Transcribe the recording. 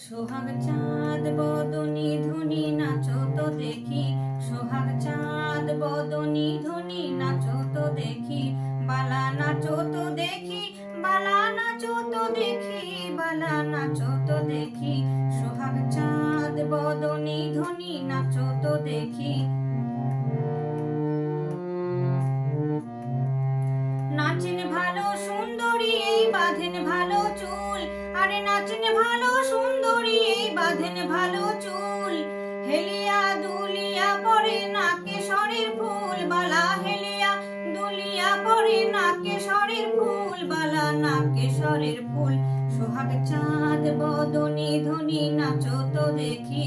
সোহাগ চাঁদ বদনি ধনি নাচো তো দেখি, সোহাগ চাঁদ বদনি ধনি নাচো তো দেখি, বালা নাচো তো দেখি, বালা নাচো তো দেখি, বালা নাচো তো দেখি, সোহাগ চাঁদ বদনি ধনি নাচো তো দেখি। নাচেন ভালো সুন্দরী এই বাঁধেন ভালো চুল, আরে নাচেন ভালো সুন্দরী এই বাঁধেন ভালো চুল, হেলিয়া দুলিয়া পরে নাকে সরের ফুল, বালা হেলিয়া দুলিয়া পরে নাকে সরের ফুল, বালা নাকে সরের ফুল, সোহাগ চাঁদ বদনি ধনি নাচো তো দেখি।